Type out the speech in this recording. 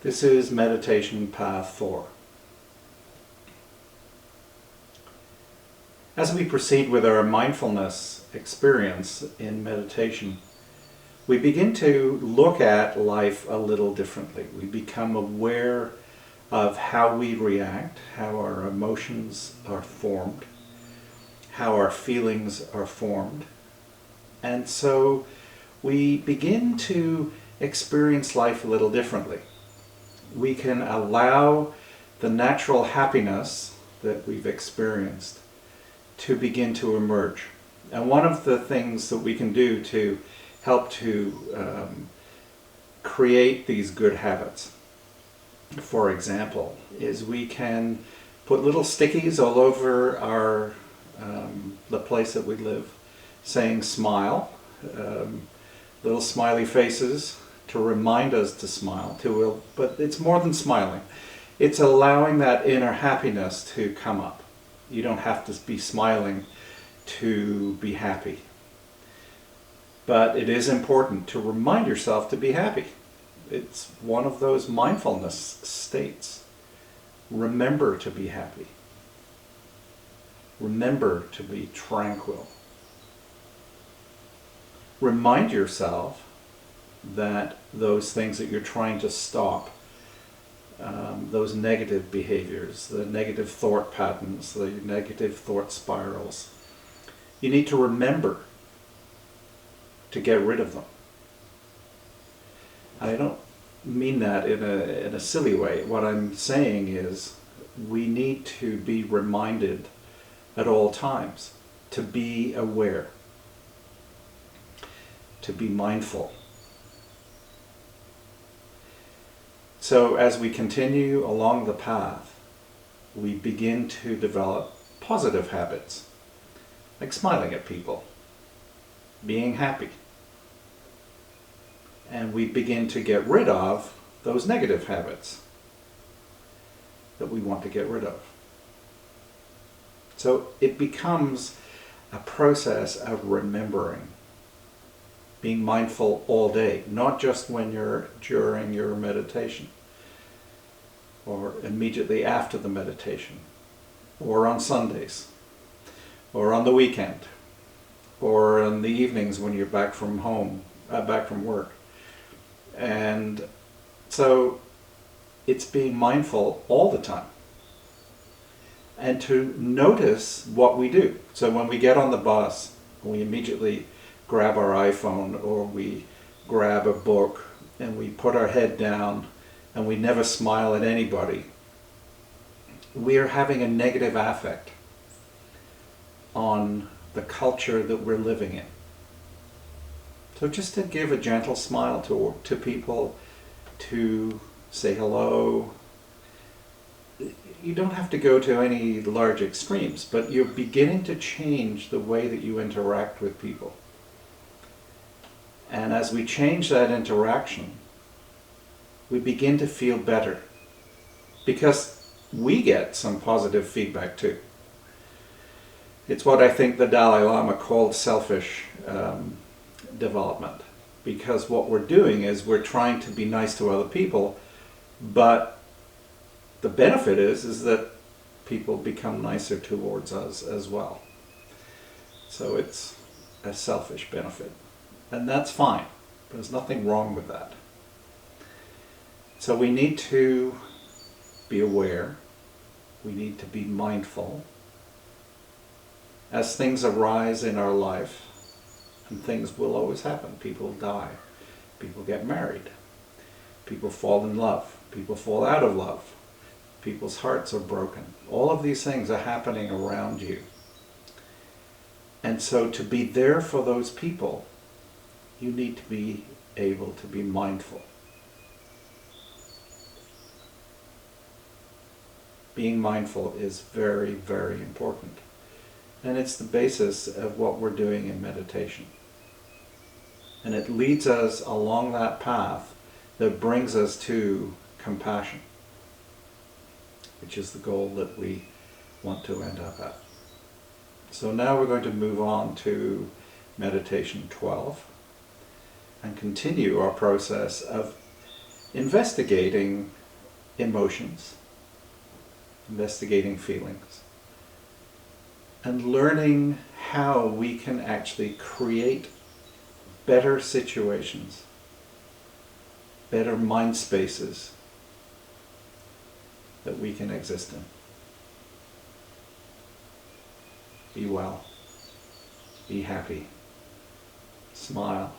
This is meditation path 4. As we proceed with our mindfulness experience in meditation, we begin to look at life a little differently. We become aware of how we react, how our emotions are formed, how our feelings are formed. And so we begin to experience life a little differently. We can allow the natural happiness that we've experienced to begin to emerge. And one of the things that we can do to help to create these good habits, for example, is we can put little stickies all over our the place that we live, saying smile, little smiley faces to remind us to smile. But it's more than smiling. It's allowing that inner happiness to come up. You don't have to be smiling to be happy. But it is important to remind yourself to be happy. It's one of those mindfulness states. Remember to be happy. Remember to be tranquil. Remind yourself that those things that you're trying to stop, those negative behaviors, the negative thought patterns, the negative thought spirals, you need to remember to get rid of them. I don't mean that in a silly way. What I'm saying is we need to be reminded at all times to be aware, to be mindful. So as we continue along the path, we begin to develop positive habits, like smiling at people, being happy. And we begin to get rid of those negative habits that we want to get rid of. So it becomes a process of remembering, being mindful all day, not just when you're during your meditation, or immediately after the meditation, or on Sundays, or on the weekend, or in the evenings when you're back from home, back from work. And so it's being mindful all the time. And to notice what we do. So when we get on the bus, we immediately grab our iPhone or we grab a book and we put our head down and we never smile at anybody. We are having a negative affect on the culture that we're living in. So just to give a gentle smile to people, to say hello. You don't have to go to any large extremes, but you're beginning to change the way that you interact with people. And as we change that interaction, we begin to feel better because we get some positive feedback too. It's what I think the Dalai Lama called selfish development, because what we're doing is we're trying to be nice to other people, but the benefit is that people become nicer towards us as well. So it's a selfish benefit, and that's fine. There's nothing wrong with that. So we need to be aware, we need to be mindful as things arise in our life. And things will always happen. People die. People get married. People fall in love. People fall out of love. People's hearts are broken. All of these things are happening around you. And so to be there for those people, you need to be able to be mindful. Being mindful is very, very important. And it's the basis of what we're doing in meditation. And it leads us along that path that brings us to compassion, which is the goal that we want to end up at. So now we're going to move on to meditation 12 and continue our process of investigating emotions, investigating feelings, and learning how we can actually create better situations, better mind spaces that we can exist in. Be well, be happy, smile.